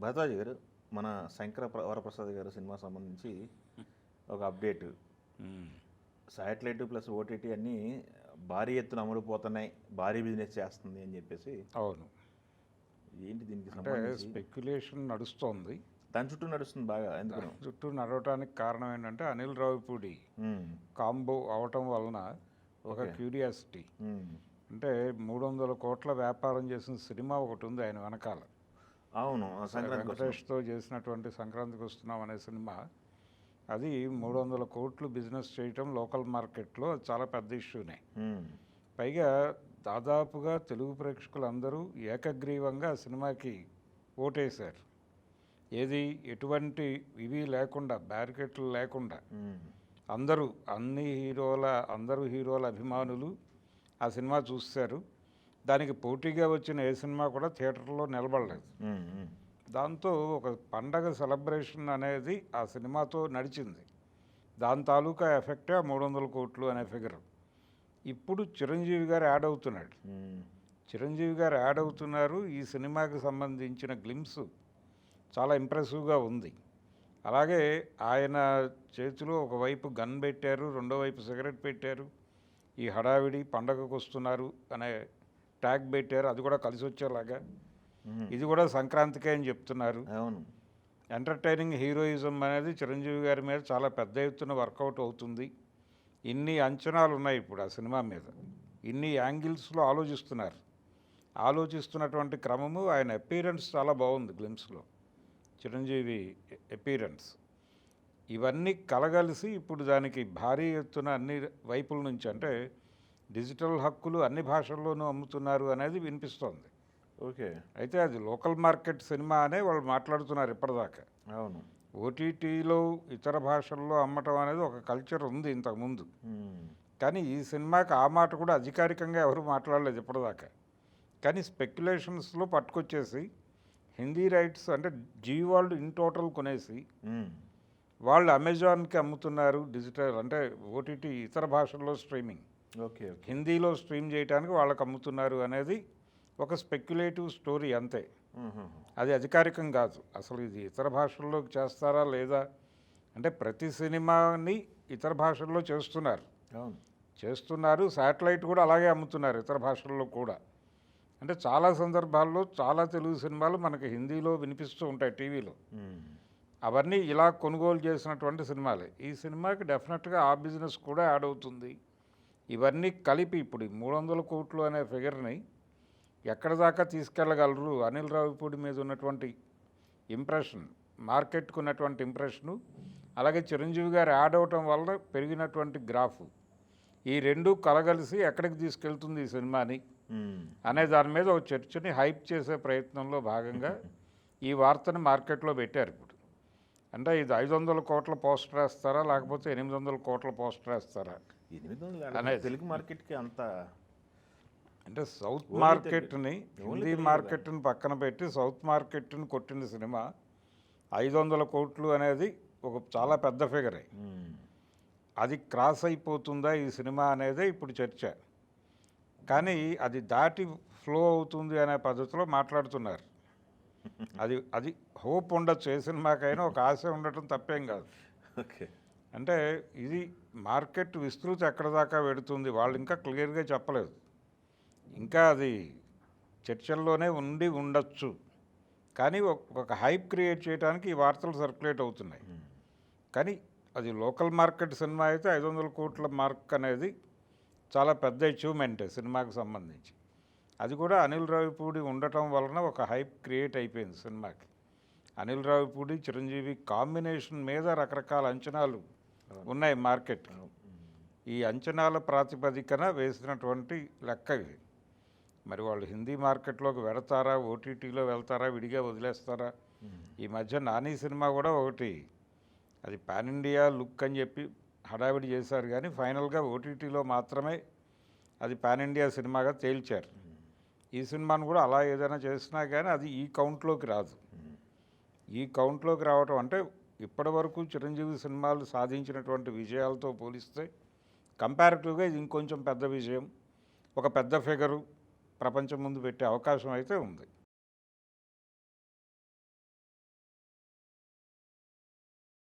భరద్వాజ్ గారు, మన వరప్రసాద్ గారు సినిమా సంబంధించి ఒక అప్డేట్. శాటిలైట్ ప్లస్ ఓటీటీ అన్నీ భారీ ఎత్తున అమ్ముడుపోతున్నాయి, భారీ బిజినెస్ చేస్తుంది అని చెప్పేసి. అవును, ఏంటి దీనికి అంటే స్పెక్యులేషన్ నడుస్తోంది, దాని చుట్టూ నడుస్తుంది బాగా. ఎందుకు చుట్టూ నడవటానికి కారణం ఏంటంటే అనిల్ రావిపూడి కాంబో అవటం వలన ఒక క్యూరియాసిటీ. అంటే 300 కోట్ల వ్యాపారం చేసిన సినిమా ఒకటి ఉంది ఆయన వెనకాల. అవును, వెంకటేష్తో చేసినటువంటి సంక్రాంతికి వస్తున్నాం అనే సినిమా, అది 300 కోట్లు బిజినెస్ చేయటం లోకల్ మార్కెట్లో చాలా పెద్ద ఇష్యూనే. పైగా దాదాపుగా తెలుగు ప్రేక్షకులందరూ ఏకగ్రీవంగా ఆ సినిమాకి ఓటేశారు. ఏది ఎటువంటి ఇవి లేకుండా, బ్యారికేట్లు లేకుండా అందరూ అందరూ హీరోల అభిమానులు ఆ సినిమా చూశారు. దానికి పోటీగా వచ్చిన ఏ సినిమా కూడా థియేటర్లో నిలబడలేదు. దాంతో ఒక పండగ సెలబ్రేషన్ అనేది ఆ సినిమాతో నడిచింది. దాని తాలూకా ఎఫెక్టే 300 కోట్లు అనే ఫిగర్. ఇప్పుడు చిరంజీవి గారు యాడ్ అవుతున్నాడు. చిరంజీవి గారు యాడ్ అవుతున్నారు. ఈ సినిమాకి సంబంధించిన గ్లిమ్స్ చాలా ఇంప్రెసివ్గా ఉంది. అలాగే ఆయన చేతిలో ఒకవైపు గన్ పెట్టారు, రెండో వైపు సిగరెట్ పెట్టారు. ఈ హడావిడి పండగకు వస్తున్నారు అనే ట్యాగ్ పెట్టారు, అది కూడా కలిసి వచ్చేలాగా. ఇది కూడా సంక్రాంతికే అని చెప్తున్నారు. అవును, ఎంటర్టైనింగ్ హీరోయిజం అనేది చిరంజీవి గారి మీద చాలా పెద్ద ఎత్తున వర్కౌట్ అవుతుంది. ఇన్ని అంచనాలు ఉన్నాయి ఇప్పుడు ఆ సినిమా మీద, ఇన్ని యాంగిల్స్లో ఆలోచిస్తున్నటువంటి క్రమము. ఆయన అపీరెన్స్ చాలా బాగుంది గ్లిమ్స్లో, చిరంజీవి అపీరెన్స్. ఇవన్నీ కలగలిసి ఇప్పుడు దానికి భారీ ఎత్తున అన్ని వైపుల నుంచి, అంటే డిజిటల్ హక్కులు అన్ని భాషల్లోనూ అమ్ముతున్నారు అనేది వినిపిస్తోంది. ఓకే, అయితే అది లోకల్ మార్కెట్ సినిమా అనే వాళ్ళు మాట్లాడుతున్నారు ఇప్పటిదాకా. అవును, ఓటీటీలో ఇతర భాషల్లో అమ్మటం అనేది ఒక కల్చర్ ఉంది ఇంతకుముందు. కానీ ఈ సినిమాకి ఆ మాట కూడా అధికారికంగా ఎవరు మాట్లాడలేదు ఇప్పటిదాకా. కానీ స్పెక్యులేషన్స్లో పట్టుకొచ్చేసి హిందీ రైట్స్ అంటే వాళ్ళు ఇన్ టోటల్ కొనేసి వాళ్ళు అమెజాన్కి అమ్ముతున్నారు డిజిటల్, అంటే ఓటీటీ ఇతర భాషల్లో స్ట్రీమింగ్, ఓకే, హిందీలో స్ట్రీమ్ చేయడానికి వాళ్ళకి అమ్ముతున్నారు అనేది ఒక స్పెక్యులేటివ్ స్టోరీ అంతే. అది అధికారికం కాదు. అసలు ఇది ఇతర భాషల్లోకి చేస్తారా లేదా అంటే, ప్రతి సినిమాని ఇతర భాషల్లో చేస్తున్నారు. శాటిలైట్ కూడా అలాగే అమ్ముతున్నారు ఇతర భాషల్లో కూడా. అంటే చాలా సందర్భాల్లో చాలా తెలుగు సినిమాలు మనకి హిందీలో వినిపిస్తూ ఉంటాయి టీవీలో. అవన్నీ ఇలా కొనుగోలు చేసినటువంటి సినిమాలే. ఈ సినిమాకి డెఫినెట్గా ఆ బిజినెస్ కూడా యాడ్ అవుతుంది. ఇవన్నీ కలిపి ఇప్పుడు 300 కోట్లు అనే ఫిగర్ని ఎక్కడ దాకా తీసుకెళ్ళగలరు, అనిల్ రావిపూడి మీద ఉన్నటువంటి ఇంప్రెషన్, మార్కెట్కు ఉన్నటువంటి ఇంప్రెషను, అలాగే చిరంజీవి గారు యాడ్ అవటం వల్ల పెరిగినటువంటి గ్రాఫ్, ఈ రెండు కలగలిసి ఎక్కడికి తీసుకెళ్తుంది ఈ సినిమాని అనే దాని మీద ఒక చర్చని హైప్ చేసే ప్రయత్నంలో భాగంగా ఈ వార్తని మార్కెట్లో పెట్టారు. ఇప్పుడు అంటే ఇది 500 కోట్ల పోస్టర్ వేస్తారా లేకపోతే 800 కోట్ల పోస్టర్ వేస్తారా అనేది తెలుగు మార్కెట్కి అంత, అంటే సౌత్ మార్కెట్ని, హిందీ మార్కెట్ని పక్కన పెట్టి సౌత్ మార్కెట్ని కొట్టిన సినిమా 500 కోట్లు అనేది ఒక చాలా పెద్ద ఫిగరే. అది క్రాస్ అయిపోతుందా ఈ సినిమా అనేదే ఇప్పుడు చర్చ. కానీ అది దాటి ఫ్లో అవుతుంది అనే పద్ధతిలో మాట్లాడుతున్నారు. అది హోప్ ఉండొచ్చు, ఏ సినిమాకైనా ఒక ఆశ ఉండటం తప్పేం కాదు. ఓకే, అంటే ఇది మార్కెట్ విస్తృతి ఎక్కడ దాకా వెడుతుంది వాళ్ళు ఇంకా క్లియర్గా చెప్పలేదు. ఇంకా అది చర్చల్లోనే ఉండొచ్చు. కానీ ఒక హైప్ క్రియేట్ చేయడానికి ఈ వార్తలు సర్క్యులేట్ అవుతున్నాయి. కానీ అది లోకల్ మార్కెట్ సినిమా అయితే 500 కోట్ల మార్క్ అనేది చాలా పెద్ద అచీవ్మెంటే సినిమాకి సంబంధించి. అది కూడా అనిల్ రావిపూడి ఉండటం వలన ఒక హైప్ క్రియేట్ అయిపోయింది సినిమాకి. అనిల్ రావిపూడి చిరంజీవి కాంబినేషన్ మీద రకరకాల అంచనాలు ఉన్నాయి మార్కెట్. ఈ అంచనాల ప్రాతిపదికన వేసినటువంటి లెక్క ఇవి. మరి వాళ్ళు హిందీ మార్కెట్లోకి వెళతారా, ఓటీటీలో వెళ్తారా, విడిగా వదిలేస్తారా? ఈ మధ్య నాని సినిమా కూడా ఒకటి, అది పాన్ ఇండియా లుక్ అని చెప్పి హడావిడి చేశారు, కానీ ఫైనల్గా ఓటీటీలో మాత్రమే అది పాన్ ఇండియా సినిమాగా తేల్చారు. ఈ సినిమాను కూడా అలా ఏదైనా చేసినా కానీ అది ఈ కౌంట్లోకి రాదు. ఈ కౌంట్లోకి రావటం అంటే ఇప్పటి వరకు చిరంజీవి సినిమాలు సాధించినటువంటి విజయాలతో పోలిస్తే కంపారిటివ్గా ఇది ఇంకొంచెం పెద్ద విజయం, ఒక పెద్ద ఫిగరు ప్రపంచం ముందు పెట్టే అవకాశం అయితే ఉంది.